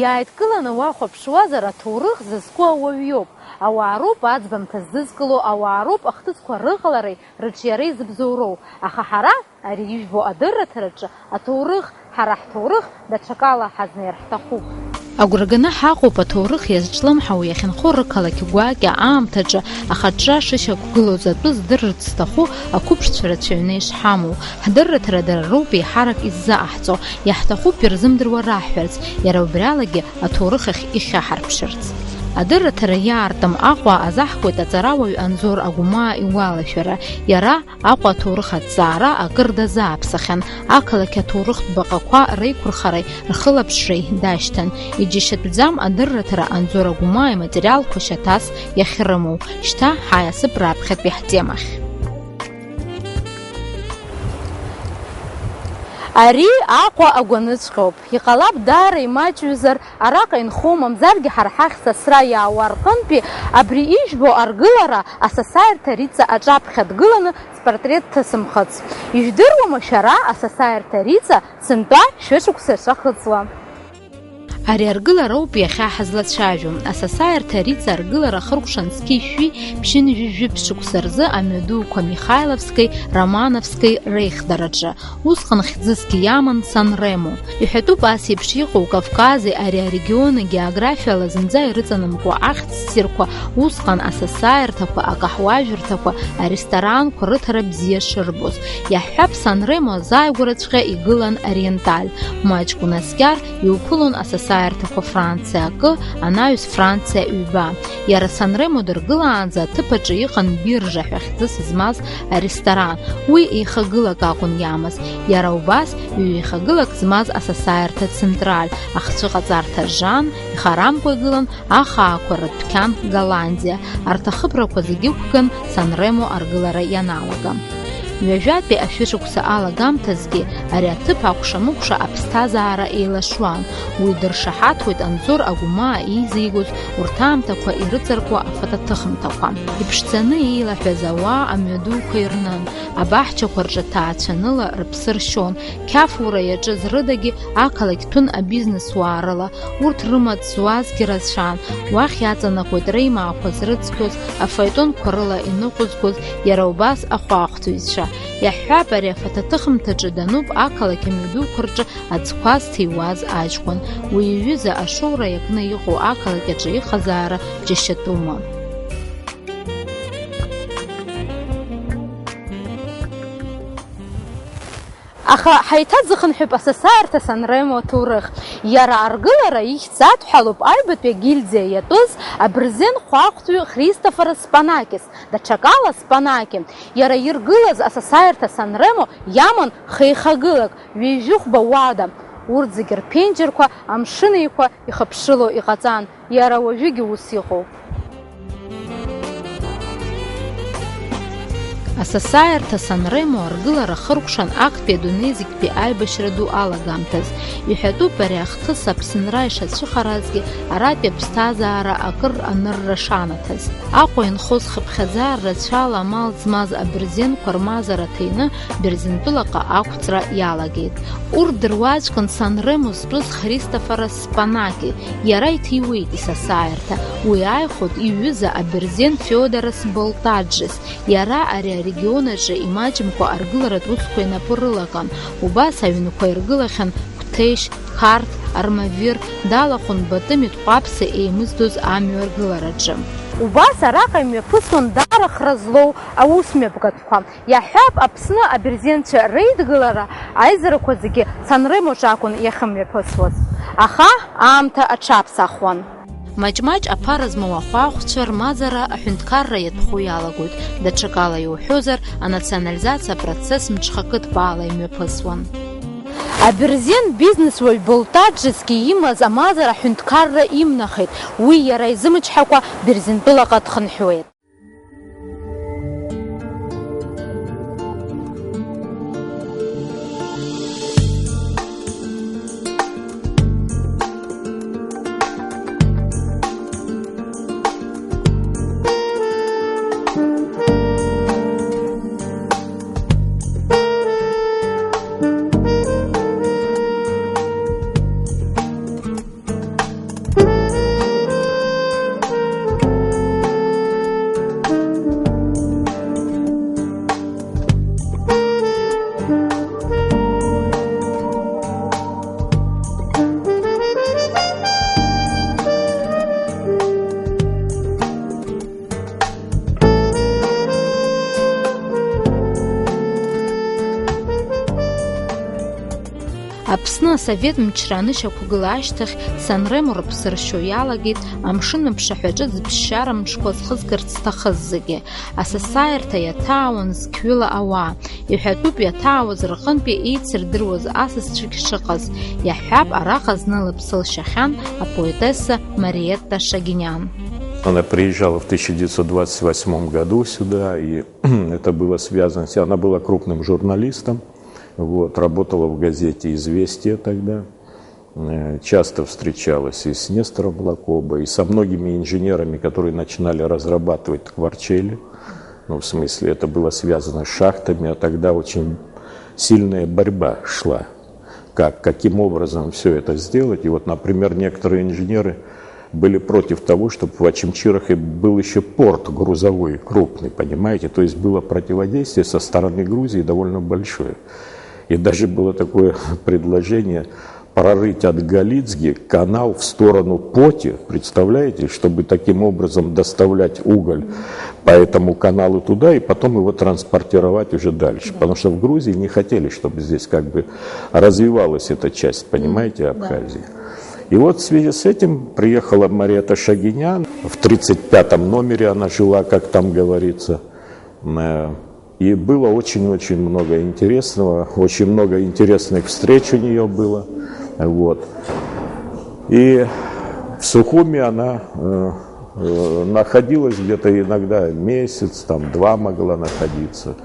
Иааидкыланы уахәаԥшуазар аҭоурых зызку ауаҩ-иоуп. Ауаа роуп аӡбамҭа зызкыло, ауаа роуп ахҭысқәа рыҟалареи рыҿиареи зыбзоуроу. Аха ҳара ари ижәбо адырраҭараҿы аҭоурых, ҳара ҳҭоурых даҽакала ҳазнеир ҳҭахуп. Агәра ганы ҳаҟоуп аҭоурых иазҿлымҳау иахьынхо рықалақь гәакьа аамҭаҿы ахаҿра шышьақәгылоз атәы здырырц зҭаху ақәыԥшцәа рацәаҩны ишҳамоу. Ҳдырраҭара дара роуп еиҳарак иззааҳҵо, иаҳҭахуп ирзымдыруа раҳҳәарц, иара убриалагьы аҭоурых ахь ихьаҳарԥшырц. Адырраҭара иаартым Аҟәа азаҳкуеит аҵарауаҩ Анзор Агәмаа игәалашәара. Иара Аҟәа аҭоурых аҭҵаара акыр дазааԥсахьан. Ақалақь аҭоурыхтә баҟақәа реиқәырхареи рхылаԥшреи дашьҭан. Иџьашьатәӡам адырраҭара Анзор Агәмаа иматериалқәа шьаҭас иахьрымоу. Шьҭа ҳаиасып раԥхьатәи ҳтемахь. Ари Аҟәа агәаныҵәҟьоуп. Иҟалап даара имаҷҩызар, араҟа инхо мамзаргьы ҳара ҳахь сасра иаауа рҟынтәи абри ижәбо аргылара асасааирҭа Риҵа аҿаԥхьа дгыланы спортрет ҭысымхыц. Ижәдыруама шәара асасааирҭа Риҵа сынтәа шәышықәса шахыҵуа? Ари аргылароуп иахьа ҳазлацәажәо. Асасааирҭа Риҵа аргылара хыркәшан зқьи-шәи ԥшьынҩажәи ԥшықәса рзы амҩадуқәа Михайловски, Романовски реихдараҿы. Усҟан хьӡысгьы иаман Сан-Ремо. Иҳәатәуп ас еиԥш иҟоу Кавкази ари арегион географиала зынӡа ирыҵанамкуа ахьӡ-ссирқәа усҟан асасааирҭақәа, акаҳуажәырҭақәа, аресторанқәа рыҭара бзиа шырбоз. Иаҳҳәап Сан-Ремо азааигәараҵәҟьа игылан Ориенталь. Маҷк унаскьар иуԥылон асасааирҭақәа Франциа акы, анаҩс Франциа ҩба. Иара Сан-Ремо дыргылаанӡа аҭыԥаҿы иҟан Биржа ҳәа хьӡыс змаз аресторан. Уи еихагылак акәын иамаз. Иара убас ҩ-еихагылак змаз асасааирҭа Централь, ахцәыҟаҵарҭа Жан, ихарамкәа игылан ахаақәа рыдәқьан Голландиа. Арҭ ахыбрақәа зегьы ықәган Сан-Ремо аргылара ианалага. Ҩажәатәи ашәышықәса алагамҭазгьы ари аҭыԥ акәша-мыкәша аԥсҭазаара еилашуан. Уи дыршаҳаҭуеит Анзор Агәмаа иизигоз урҭ аамҭақәа ирыҵаркуа афатаҭыхымҭақәа. Иԥшӡаны еилаҳәаз ауаа амҩадуқәа ирнын. Абаҳчақәа рҿы ҭаацәаныла рыԥсы ршьон. Қьафура иаҿыз рыдагьы ақалақь ҭәын абизнесуаа рыла. Урҭ рымаҵ зуазгьы рацәан. Уахь иаҵанакуеит реимаақәа зрыцқьоз, афаетонқәа рыла иныҟәызгоз, иара убас ахәаахәҭыҩцәа. Иаҳҳәап ари афатаҭыхымҭаҿы дануп ақалақь амҩадуқәа рҿы аӡқәа зҭиуаз аҷкәын. Уи иҩыза ашоура иакны иҟоу ақалақь аҿы ихазаара џьашьатәума. Аха ҳаиҭаӡыхынҳәып асасааирҭа Сан-Ремо аҭоурых. Иара аргылара ихьӡ адҳәалоуп аҩбатәи агильдиа иатәыз абырзен хәаахәҭҩы Христофор Спанакис, даҽакала Спанаки. Иара иргылаз асасааирҭа Сан-Ремо иаман хеихагылак, ҩежәыхәба уада. Урҭ зегьы рԥенџьырқәа амшын еиқәа ихыԥшыло иҟаҵан. Иара уажәыгьы ус иҟоуп. Асасааирҭа Сан-Ремо аргылара хыркәшан актәи адунеи зегьтәи аибашьра ду алагамҭаз. Иҳәатәуп ари ахҭыс Аԥсынра ишацәыхаразгьы аратәи аԥсҭазаара акыр анырра шанаҭаз. Аҟәа инхоз хыԥхьаӡаа рацәала амал змаз абырзенқәа рмазара ҭаины Берзентәылаҟа ақәҵра иалагеит. Урҭ дыруаӡәкын Сан-Ремо зтәыз Христофор Спанаки. Иара иҭиуеит исасааирҭа. Уи ааихәоит иҩыза аберзен Феодорос Болтаџьес. Иара ари арегион аҿы имаҷымкәа аргыларатә усқәа инапы рылаҟан. Убас аҩнқәа иргылахьан Қәҭешь, Қарҭ, Армавир, далахәын Батымитә Ҟәаԥса еимыздоз амҩа ргылараҿы. Убас араҟа имҩаԥысуан дарахра злоу аусмҩаԥгатәқәа. Иаҳҳәап Аԥсны аберзенцәа реидгылара аизарақәа зегьы Сан-Ремоҿы акәын иахымҩаԥысуаз. Аха аамҭа аҽаԥсахуан. Маҷ-маҷ аԥара змоу ахәаахәцәа рмазара аҳәынҭқарра иатәхо иалагоит. Даҽакала иуҳәозар, анационализациа апроцесс мҽхакыҭбаала имҩаԥысуан. Аберзен бизнесуаҩ Болтаџьесгьы имаз амазара аҳәынҭқарра имнахит. Уи иара изымычҳакәа Берзентәылаҟа дхынҳәуеит. Аԥсны асовет мчра анышьақәгыла ашьҭахь санремо рыԥсыршьо иалагеит амшын аԥшаҳәаҿы зԥсшьара мшқәа зхызгарц зҭахыз зегьы. Асасааирҭа иаҭаауан зқьҩыла ауаа. Иҳәатәуп иаҭаауаз рҟынтәи еицырдыруаз асасцәагьы шыҟаз. Иаҳҳәап, араҟа зны лыԥсы лшьахьан апоетесса Мариетта Шагинян. Она приезжала в 1928 году сюда, и это было связано, она была крупным журналистом, вот, работала в газете «Известия» тогда, часто встречалась и с Нестором Лакоба, и со многими инженерами, которые начинали разрабатывать кварчели, ну, в смысле, это было связано с шахтами, а тогда очень сильная борьба шла, каким образом все это сделать, и вот, например, некоторые инженеры были против того, чтобы в Очимчирахе был еще порт грузовой, крупный, понимаете? То есть было противодействие со стороны Грузии довольно большое. И даже было такое предложение прорыть от Галицги канал в сторону Поти, представляете, чтобы таким образом доставлять уголь по этому каналу туда и потом его транспортировать уже дальше. Потому что в Грузии не хотели, чтобы здесь как бы развивалась эта часть, понимаете, Абхазии. И вот в связи с этим приехала Мариетта Шагинян. В 35-м номере она жила, как там говорится. И было очень-очень много интересного. Очень много интересных встреч у нее было. Вот. И в Сухуми она находилась где-то иногда месяц, там 2 могла находиться.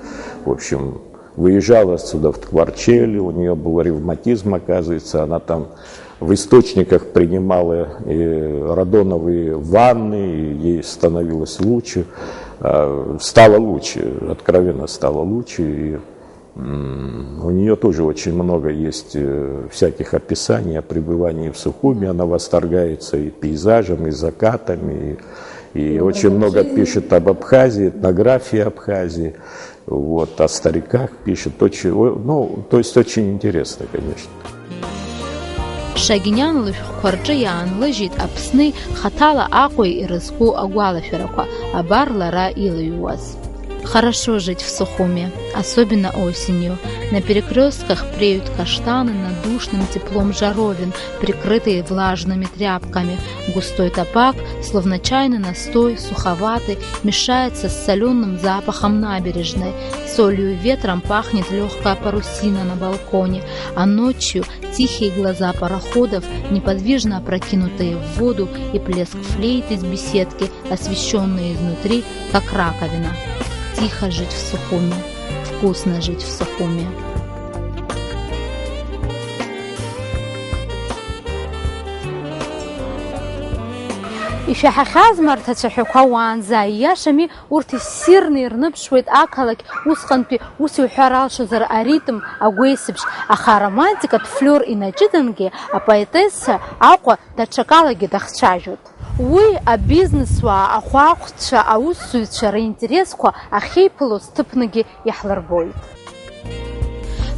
В общем, выезжала отсюда в Ткварчели, у нее был ревматизм, оказывается, она там в источниках принимала радоновые ванны, и ей становилось лучше, стало лучше, откровенно стало лучше. И у нее тоже очень много есть всяких описаний о пребывании в Сухуми, она восторгается и пейзажем, и закатами, и очень много пишет об Абхазии, этнографии Абхазии, вот, о стариках пишет, очень, ну, то есть очень интересно, конечно. Шагинян лышәҟәқәа иаанлыжьит Аԥсны хаҭала Аҟәа ирызку агәалашәарақәа, абар лара илыҩуаз. Хорошо жить в Сухуми, особенно осенью. На перекрестках преют каштаны над душным теплом жаровин, прикрытые влажными тряпками. Густой табак, словно чайный настой, суховатый, мешается с соленым запахом набережной. Солью и ветром пахнет легкая парусина на балконе, а ночью тихие глаза пароходов, неподвижно опрокинутые в воду, и плеск флейт из беседки, освещенные изнутри, как раковина. Тихо жить в Сухуми, вкусно жить в Сухуми. Ишәаҳахьаз марҭ ацәаҳәақәа уаанӡа ииашами, урҭ иссирны ирныԥшуеит ақалақь усҟантәи ус иуҳәар алшозар аритм, агәеисыбжь, аха аромантикатә флиор инаҷыдангьы апоетесса Аҟәа даҽакалагьы дахцәажәоит. Уи абизнесуаа, ахәаахәцәа, аусзуҩцәа ринтересқәа ахьеиԥылоз ҭыԥнгьы иаҳлырбоит.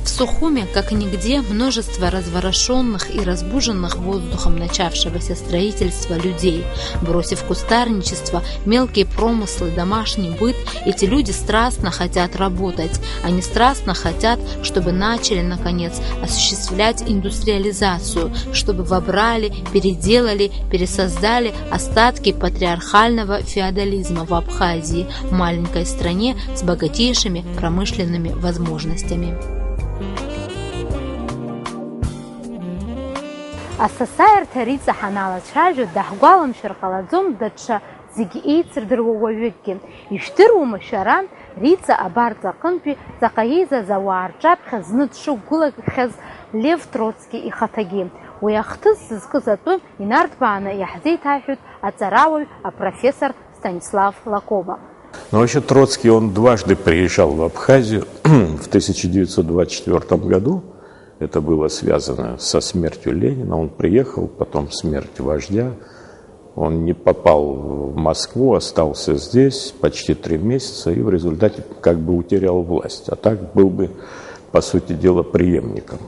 В Сухуми, как нигде, множество разворошенных и разбуженных воздухом начавшегося строительства людей. Бросив кустарничество, мелкие промыслы, домашний быт, эти люди страстно хотят работать. Они страстно хотят, чтобы начали, наконец, осуществлять индустриализацию, чтобы вобрали, переделали, пересоздали остатки патриархального феодализма в Абхазии, маленькой стране с богатейшими промышленными возможностями. Асасааирҭа Риҵа ҳаналацәажәо даҳгәаламшәар ҟалаӡом даҽа зегьы еицырдыруа уаҩыкгьы. Ишәдыруама шәара, Риҵа абарҵа аҟынтәи ҵаҟа еизаз ауаа рҿаԥхьа зны дшықәгәылагахьаз Лев Троцки ихаҭагьы. Уи ахҭыс зызкыз атәы инарҭбааны иаҳзеиҭаҳәоит аҵарауаҩ апрофессор Станислав Лакоба. Но вообще Троцкий, он дважды приезжал в Абхазию в 1924 году. Это было связано со смертью Ленина. Он приехал, потом смерть вождя. Он не попал в Москву, остался здесь почти 3 месяца и в результате как бы утерял власть. А так был бы, по сути дела, преемником.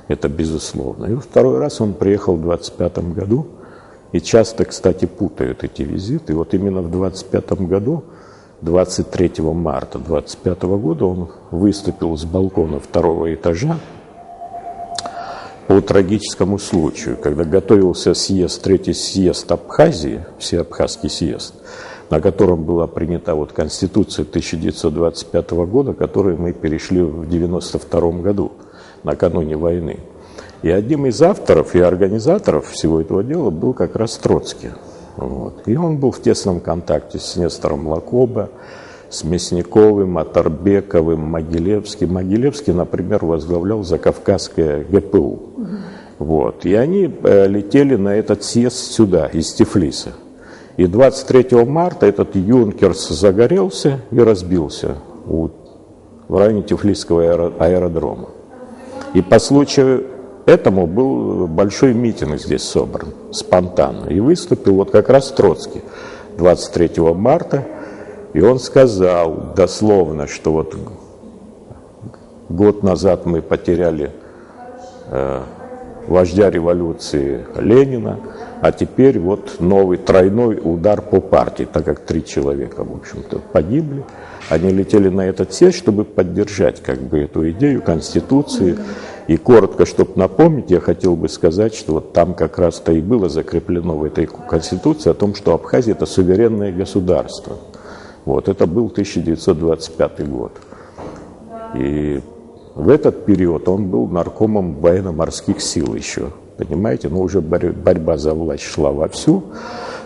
Это безусловно. И второй раз он приехал в 1925 году. И часто, кстати, путают эти визиты. И вот именно в 1925 году, 23 марта 1925 года, он выступил с балкона 2-го этажа по трагическому случаю, когда готовился съезд, третий съезд Абхазии, Всеабхазский съезд, на котором была принята вот Конституция 1925 года, которую мы перешли в 1992 году, накануне войны. И одним из авторов и организаторов всего этого дела был как раз Троцкий. Вот. И он был в тесном контакте с Нестором Лакоба, с Мясниковым, Атарбековым, Могилевским. Могилевский, например, возглавлял Закавказское ГПУ. Вот. И они летели на этот съезд сюда, из Тифлиса. И 23 марта этот Юнкерс загорелся и разбился в районе Тифлисского аэродрома. И по случаю этому был большой митинг здесь собран, спонтанно. И выступил вот как раз Троцкий 23 марта. И он сказал дословно, что вот год назад мы потеряли вождя революции Ленина, а теперь вот новый тройной удар по партии, так как 3 человека, в общем-то, погибли. Они летели на этот съезд, чтобы поддержать как бы эту идею Конституции. И коротко, чтобы напомнить, я хотел бы сказать, что вот там как раз-то и было закреплено в этой Конституции о том, что Абхазия – это суверенное государство. Вот, это был 1925 год. И в этот период он был наркомом военно-морских сил еще, понимаете? Но уже борьба за власть шла вовсю,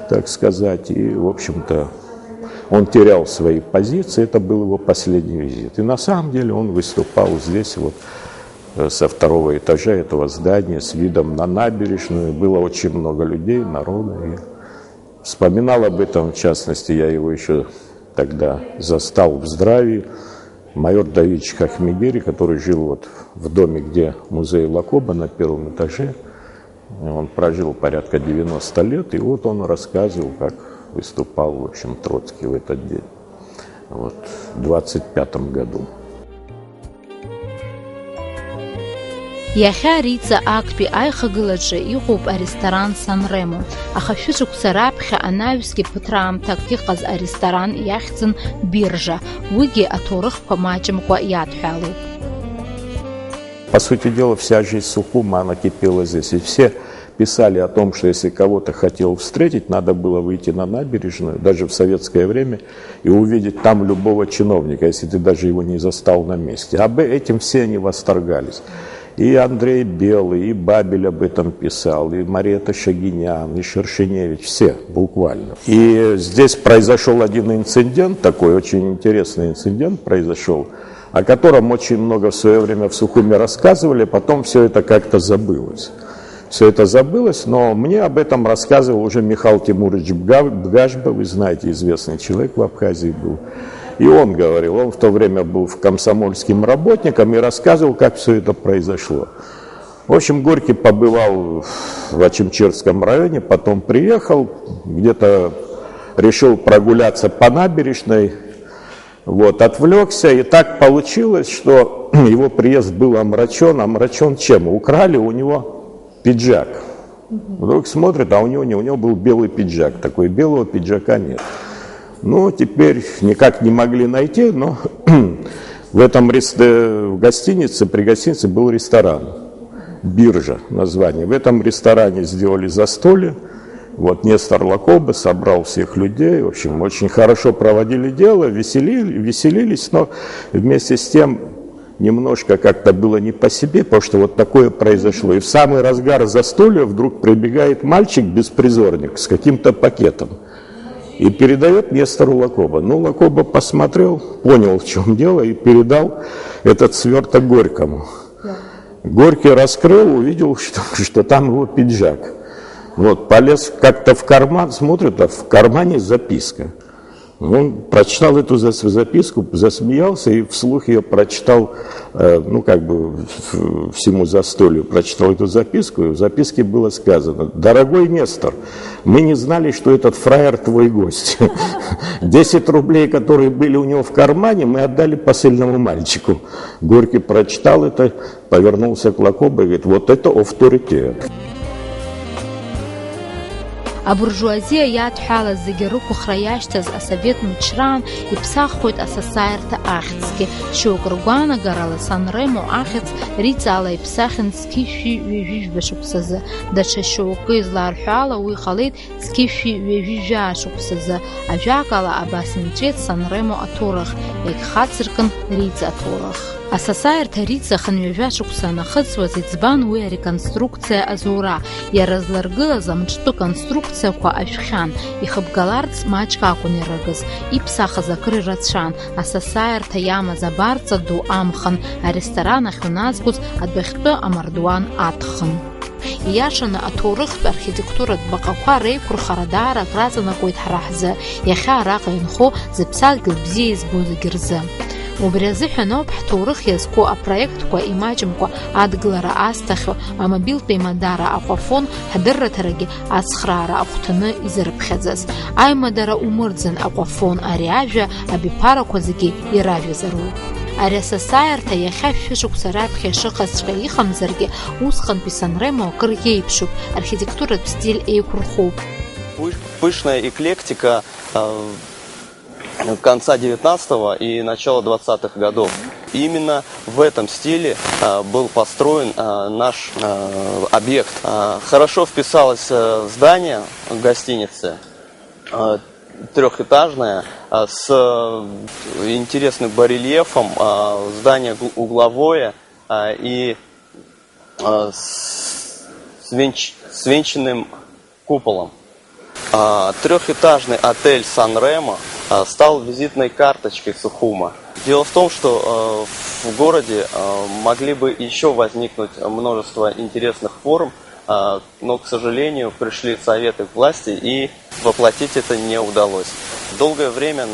так сказать, и, в общем-то, он терял свои позиции, это был его последний визит. И на самом деле он выступал здесь вот со 2-го этажа этого здания с видом на набережную. Было очень много людей, народа. И вспоминал об этом, в частности, я его еще тогда застал в здравии. Майор Давидович Хахмедери, который жил вот в доме, где музей Лакоба на 1-м этаже. Он прожил порядка 90 лет, и вот он рассказывал, как выступал, в общем, Троцкий в этот день, вот, в 25 году. Иахьа арица актәи аихагылаҿы иҟоуп аресторан Санремо. Аха шәышықәса раԥхьа анаҩсгьы ԥыҭраамҭак иҟаз аресторан иахьӡын Биржа. Уигьы аҭоурыхқәа маҷымкәа иадҳәалоуп. По сути дела, вся жизнь Сухума, она кипела здесь. И все писали о том, что если кого-то хотел встретить, надо было выйти на набережную, даже в советское время, и увидеть там любого чиновника, если ты даже его не застал на месте. Об этим все они восторгались. И Андрей Белый, и Бабель об этом писал, и Марета Шагинян, и Шершеневич, все буквально. И здесь произошел один инцидент, такой очень интересный инцидент произошел, о котором очень много в свое время в Сухуме рассказывали, потом все это как-то забылось. Все это забылось, но мне об этом рассказывал уже Михаил Тимурович Бгашба, вы знаете, известный человек в Абхазии был. И он говорил, он в то время был комсомольским работником и рассказывал, как все это произошло. В общем, Горький побывал в Очимчирском районе, потом приехал, где-то решил прогуляться по набережной, вот, отвлекся, и так получилось, что его приезд был омрачен. Омрачен чем? Украли у него пиджак. Вдруг смотрит, а у него был белый пиджак, такой, белого пиджака нет. Ну, теперь никак не могли найти, но в гостинице, при гостинице был ресторан, Биржа название. В этом ресторане сделали застолье, вот Нестор Лакоба собрал всех людей, в общем, очень хорошо проводили дело, веселились, но вместе с тем немножко как-то было не по себе, потому что вот такое произошло. И в самый разгар застолья вдруг прибегает мальчик-беспризорник с каким-то пакетом и передает Нестору Лакоба. Ну, Лакоба посмотрел, понял, в чем дело, и передал этот сверток Горькому. Горький раскрыл, увидел, что там его пиджак. Вот, полез как-то в карман, смотрит, а в кармане записка. Он прочитал эту записку, засмеялся и вслух ее прочитал, ну, как бы всему застолью прочитал эту записку, и в записке было сказано: «Дорогой Нестор, мы не знали, что этот фраер твой гость. 10 рублей, которые были у него в кармане, мы отдали посыльному мальчику». Горький прочитал это, повернулся к Лакобу и говорит: «Вот это авторитет». Абуржуазиа иадҳәалаз зегьы рықәыхра иашьҭаз асовет мчраан иԥсаххоит асасааирҭа ахьӡгьы. Шьоук ргәаанагарала Сан-Ремо ахьӡ риҵаала иԥсахын зқьышәи ҩажәижәба шықәсазы. Даҽа шьоукы изларҳәо ала уи ҟалеит зқьышәи ҩажәижәаа шықәсазы. Ажәакала абас инҵәеит Сан-Ремо аҭоурых, иагьхацыркын риҵа аҭоурых. Асасааирҭа риҵа хынҩажәа шықәса анахыҵуаз иӡбан уи ареконструкциа азура. Иара зларгылаз амҿтәы конструкциақәа ашәхьан. Ихыбгаларц маҷк акәын ирыгыз. Иԥсахыз акыр ирацәан. Асасааирҭа иамаз абарҵа ду амхан. Аресторан ахь уназгоз адәахьтәы амардуан аҭхын. Ииашаны аҭоурыхтә архитектуратә баҟақәа реиқәырхара даара акраҵанакуеит ҳара ҳзы, иахьа араҟа инхо зыԥсадгьыл бзиа избо зегьы рзы. Убри азыҳәан ауп ҳҭоурых иазку апроектқәа имаҷымкәа адгылара азҭахьоу амобилтә еимадара акәафон ҳдырраҭарагьы ацхраара ахәҭаны изырыԥхьаӡаз. Аимадара умырӡын акәафон, ари ажәа абиԥарақәа зегьы иражәызароуп. Ари асасааирҭа иахьа шәышықәса раԥхьа ишыҟазҵәҟьа иҟамзаргьы, усҟантәи Сан-Ремо акыр иеиԥшуп, архитектуратә стиль еиқәырхоуп. Пышная эклектика конца 19-го и начала 20-х годов. Именно в этом стиле был построен наш объект. Хорошо вписалось здание гостиницы, трехэтажное, с интересным барельефом, здание угловое и с венчанным куполом. Трехэтажный отель Сан-Ремо стал визитной карточкой Сухума. Дело в том, что в городе могли бы еще возникнуть множество интересных форм, но, к сожалению, пришли советы к власти и воплотить это не удалось. Долгое время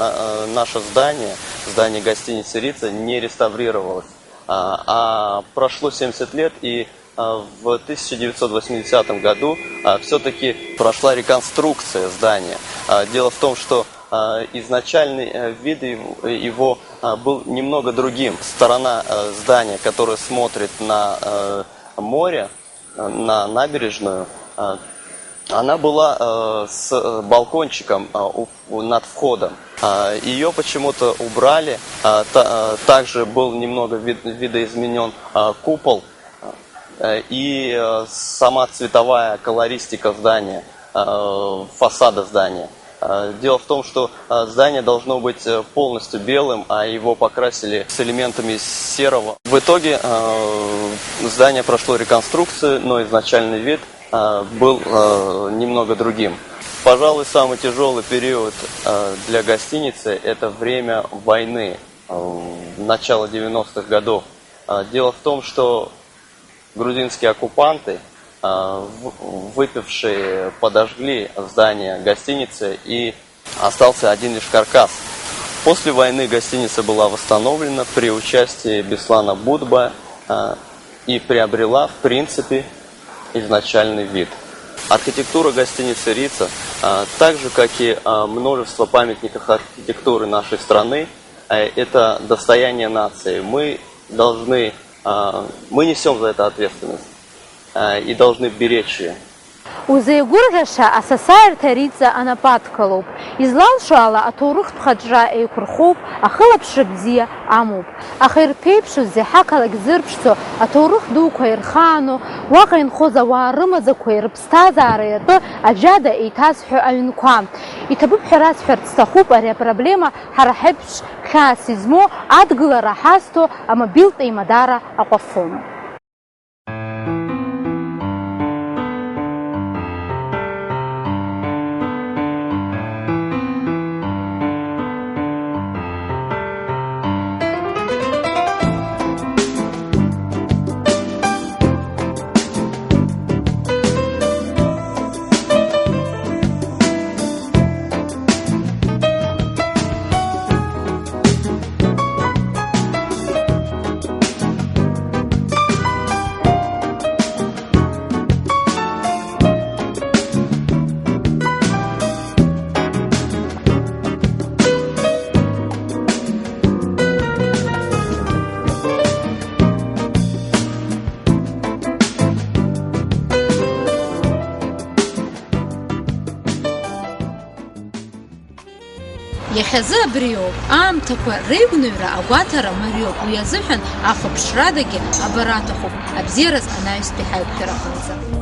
наше здание гостиницы «Рица» не реставрировалось. А прошло 70 лет, и в 1980 году все-таки прошла реконструкция здания. Дело в том, что изначальный вид его был немного другим. Сторона здания, которая смотрит на море, на набережную, она была с балкончиком над входом. Ее почему-то убрали. Также был немного видоизменен купол и сама цветовая колористика здания, фасада здания. Дело в том, что здание должно быть полностью белым, а его покрасили с элементами серого. В итоге здание прошло реконструкцию, но изначальный вид был немного другим. Пожалуй, самый тяжелый период для гостиницы – это время войны, начало 90-х годов. Дело в том, что грузинские оккупанты, выпившие, подожгли здание гостиницы, и остался один лишь каркас. После войны гостиница была восстановлена при участии Беслана Будба и приобрела, в принципе, изначальный вид. Архитектура гостиницы «Рица», так же, как и множество памятников архитектуры нашей страны, это достояние нации. Мы несем за это ответственность и должны беречь ее. Узеигәырӷьаша асасааирҭа риҵа анападкылоуп. Излалшо ала аҭоурыхтә хаҿра еиқәырхоуп, ахылаԥшра бзиа амоуп. Аха ирԥеиԥшыз заҳа ақалақь зырԥшӡо, аҭоурых дуқәа ирхаану, уаҟа инхоз ауаа рымаӡақәеи рыԥсҭазаара иатәы аџьада еиҭазҳәо аҩнқәа. Иҭабуп ҳәа расҳәарц сҭахуп ари апроблема ҳара ҳаиԥш хьаас измоу адгылара ҳазҭо амобилтә еимадара акәафон. Иахьазы абриоуп, аамҭақәа реигәныҩра агәаҭара мариоуп, уи азыҳәан ахәаԥшрадагьы абара аҭахуп, абзиараз анаҩстәи ҳаиқәшәара аҟынӡа.